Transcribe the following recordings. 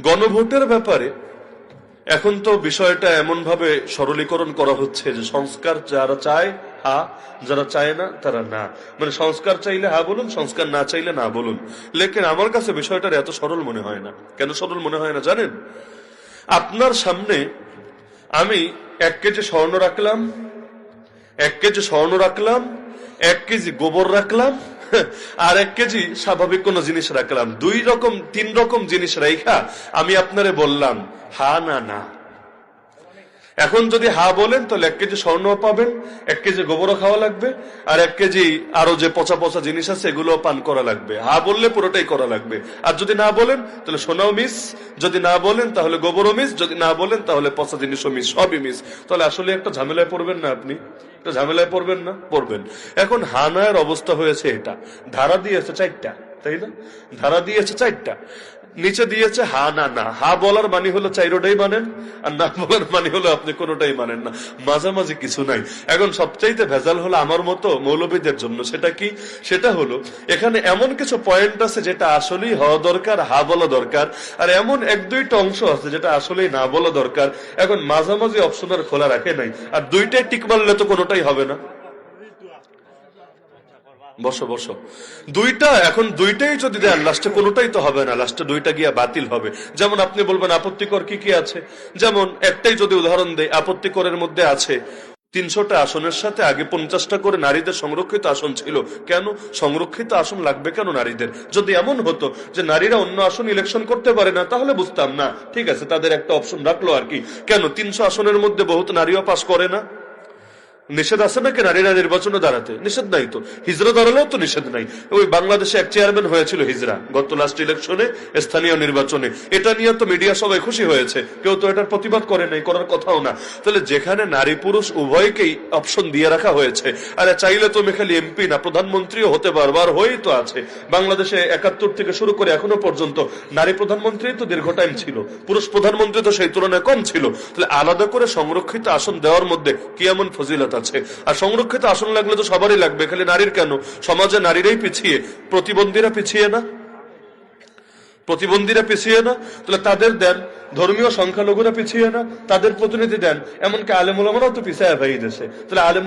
গণভোটের ব্যাপারে এখন তো বিষয়টা এমন ভাবে সরলীকরণ করা হচ্ছে যে সংস্কার যারা চায় হা, যারা চায় না তারা না। মানে সংস্কার চাইলে হা বলুন, সংস্কার না চাইলে না বলুন। লেকিন আমার কাছে বিষয়টার এত সরল মনে হয় না। কেন সরল মনে হয় না জানেন? আপনার সামনে আমি 1 কেজি স্বর্ণ রাখলাম, 1 কেজি স্বর্ণ রাখলাম, 1 কেজি গোবর রাখলাম, আর 1 কেজি স্বাভাবিক কোন জিনিস রাখলাম। 2 রকম 3 রকম জিনিস রাখা আমি আপনারে বললাম হা না না। এখন যদি হা বলেন তাহলে 1 কেজি স্বর্ণ পাবেন, 1 কেজি গোবরও খাওয়া লাগবে, আর 1 কেজি আরো যে পচা পচা জিনিস আছে এগুলো পান করা লাগবে। হা বললে পুরোটাই করা লাগবে। আর যদি না বলেন তাহলে সোনাও মিস, যদি না বলেন তাহলে গোবরও মিস, যদি না বলেন তাহলে পচা জিনিসও মিস, সবই মিস। তাহলে আসলে একটা ঝামেলায় পড়বেন না আপনি? একটা ঝামেলায় পড়বেন না? পড়বেন। এখন হানায়ের অবস্থা হয়েছে এটা, ধারা দিয়েছে 4টা, তাই না? ধারা দিয়েছে 4টা, নিচে দিয়েছে হা না না। হা বলার মানে হলো চাইরোটাই মানেন, আর না বলার মানে হলো আপনি কোনোটাই মানেন না, মাঝামাঝি কিছু নাই। এখন সবচাইতে ভেজাল হলো আমার মতো মৌলবীদের জন্য। সেটা কি? সেটা হলো এখানে এমন কিছু পয়েন্ট আছে যেটা আসলেই হওয়া দরকার, হা বলা দরকার, আর এমন 1-2টা অংশ আছে যেটা আসলেই না বলা দরকার। এখন মাঝামাঝি অপশন আর খোলা রাখে নাই, আর 2টাই টিক মারলে তো কোনোটাই হবে না। বসো বসো, 2টা, এখন 2টাই যদি দেন লাস্টে কোনোটাই তো হবে না, লাস্টে 2টা গিয়া বাতিল হবে। যেমন আপনি বলবেন আপত্তিকর কি কি আছে, যেমন একটাই যদি উদাহরণ দেই, আপত্তিকরের মধ্যে আছে 300টা আসনের সাথে আগে 50টা করে নারীদের সংরক্ষিত আসন ছিল। কেন সংরক্ষিত আসন লাগবে কেন নারীদের? যদি এমন হতো যে নারীরা অন্য আসন ইলেকশন করতে পারে না তাহলে বুঝতাম না, ঠিক আছে, তাদের একটা অপশন রাখলো আর কি। কেন 300 আসনের মধ্যে বহুত নারীও পাস করে না? নিষেধ আছে নাকি নারীরা নির্বাচনে দাঁড়াতে? নিষেধ নাই তো। হিজরা দাঁড়ালেও তো নিষেধ নাই। ওই বাংলাদেশে এক চেয়ারম্যান হয়েছিল হিজরা গত লাস্ট ইলেকশনে, স্থানীয় নির্বাচনে। এটা নিয়ে তো মিডিয়া সবাই খুশি হয়েছে, কেউ তো এটার প্রতিবাদ করে নাই, করার কথাও না। তাহলে যেখানে নারী পুরুষ উভয়কেই অপশন দিয়ে রাখা হয়েছে, আরে চাইলে তো খালি এমপি না প্রধানমন্ত্রীও হতে বারবার হয়েই তো আছে। বাংলাদেশে 71 থেকে শুরু করে এখনো পর্যন্ত নারী প্রধানমন্ত্রী তো দীর্ঘ টাইম ছিল, পুরুষ প্রধানমন্ত্রী তো সেই তুলনায় কম ছিল। তাহলে আলাদা করে সংরক্ষিত আসন দেওয়ার মধ্যে কি এমন ফজিলত আছে? আর সংরক্ষিত আসন লাগলে তো সবারই লাগবে, খালি নারীর কেন? সমাজে নারীরাই পিছিয়ে, প্রতিবন্ধীরা পিছিয়ে না? প্রতিবন্ধীরা পিছিয়ে না? তাহলে তাদের দেন। ধর্মীয় সংখ্যালঘুরা পিছিয়ে না? তাদের প্রতিনিধি দেন। এমনকি আলেম ওলামারাও তো পিছিয়ে ভাই দেশে, তাহলে আলেম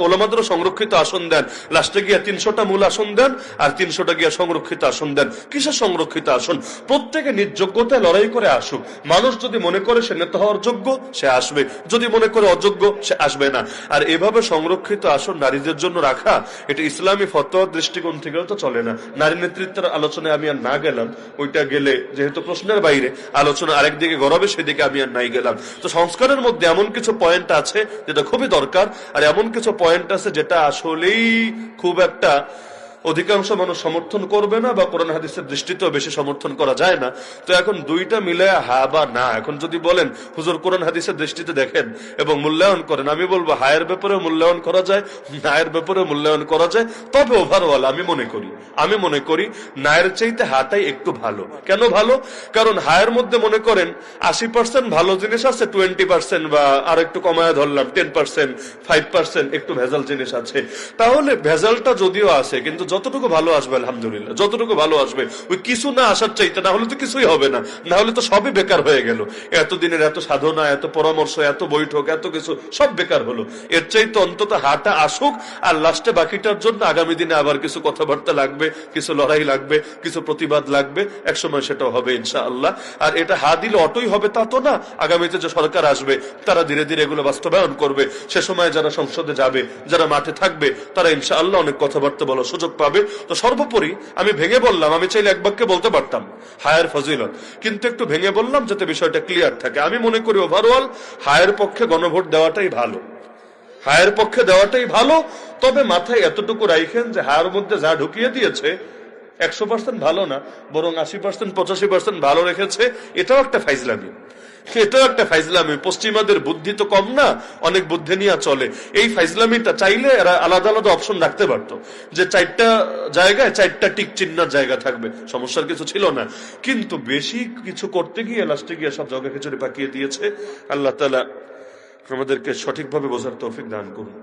ওলামাদেরও সংরক্ষিত আসন দেন। লাস্টে গিয়া 300টা মূল আসন দেন, আর 300টা গিয়া সংরক্ষিত আসন দেন। কিসের সংরক্ষিত আসন? প্রত্যেকে নিজ যোগ্যতায় লড়াই করে আসুক। মানুষ যদি মনে করে সে নেতা হওয়ার যোগ্য, সে আসবে, যদি মনে করে অযোগ্য, সে আসবে না। আর এভাবে সংরক্ষিত আসন নারীদের জন্য রাখা, এটা ইসলামী ফতোয়ার দৃষ্টিকোণ থেকেও তো চলে না। নারী নেতৃত্বের আলোচনায় আমি আর না গেলাম, ওইটা গেলে যেহেতু প্রশ্নের বাইরে, আলোচনা আরেকদিকে গড়াবে, সেদিকে আমি আর নাই গেলাম। তো সংস্কারের মধ্যে এমন কিছু পয়েন্ট আছে যেটা খুবই দরকার, আর এমন কিছু পয়েন্ট আছে যেটা আসলেই খুব একটা অধিকাংশ মানুষ সমর্থন করবে না, বা কোরআন হাদিসের দৃষ্টিতেও বেশি সমর্থন করা যায় না। তো এখন 2টা মিলে হা বা না। এখন যদি বলেন হুজুর কোরআন হাদিসের দৃষ্টিতে দেখেন এবং মূল্যায়ন করেন, আমি বলবো হায়ের ব্যাপারে মূল্যায়ন করা যায়, নায়ের ব্যাপারে মূল্যায়ন করা যায়। তবে ওভারঅল আমি মনে করি নায়ের চাইতে হাটাই একটু ভালো। কেন ভালো? কারণ হায়ের মধ্যে মনে করেন 80% ভালো জিনিস আছে, 20% বা আর একটু কমায় ধরলাম 10%, 5% একটু ভেজাল জিনিস আছে। তাহলে ভেজালটা যদিও আছে, কিন্তু যতটুকু ভালো আসবে আলহামদুলিল্লাহ, যতটুকু ভালো আসবে, ওই কিছু না আসার চাইতে, না হলে তো কিছুই হবে না, না হলে তো সবই বেকার হয়ে গেল। এতদিনের এত সাধনা, এত পরামর্শ, এত বৈঠক, এত কিছু সব বেকার হলো। এর চাইতে অন্তত হাটা আসুক, আর লাস্টে বাকিটার জন্য আগামী দিনে আবার কিছু কথাবার্তা লাগবে, কিছু লড়াই লাগবে, কিছু প্রতিবাদ লাগবে, একসময় সেটাও হবে ইনশাআল্লাহ। আর এটা হা দিলে অটোই হবে তা তো না। আগামীতে যে সরকার আসবে তারা ধীরে ধীরে এগুলো বাস্তবায়ন করবে। সে সময় যারা সংসদে যাবে, যারা মাঠে থাকবে, তারা ইনশাআল্লাহ অনেক কথাবার্তা বলার সুযোগ পাবে। তো সর্বোপরি আমি ভেঙে বললাম, আমি চাইলে এক বাক্যে বলতে পারতাম হায়ের ফজিলত, কিন্তু একটু ভেঙে বললাম যাতে বিষয়টা ক্লিয়ার থাকে। আমি মনে করি ওভারঅল হায়ের পক্ষে গণভোট দেওয়াটাই ভালো, হায়ের পক্ষে দেওয়াটাই ভালো। তবে মাথায় এতটুকু রাখেন যে হায়ের মধ্যে যা ঢুকিয়ে দিয়েছে 100% ভালো না, বরং 80% 85% ভালো রেখেছে। এটাও একটা ফাইজলামি, এটাও একটা ফাইজলামি। পশ্চিমাদের বুদ্ধি তো কম না, অনেক বুদ্ধি নিয়ে চলে। এই ফাইজলামিটা চাইলে এরা আলাদা আলাদা অপশন রাখতে পারতো, যে 4টা জায়গায় 4টা টিক চিহ্নের জায়গা থাকবে, সমস্যার কিছু ছিল না। কিন্তু বেশি কিছু করতে গিয়ে লাস্টে গিয়ে সব জায়গা খিচুড়ি পাকিয়ে দিয়েছে। আল্লাহ তাআলা আমাদেরকে সঠিকভাবে বোঝার তৌফিক দান করুন।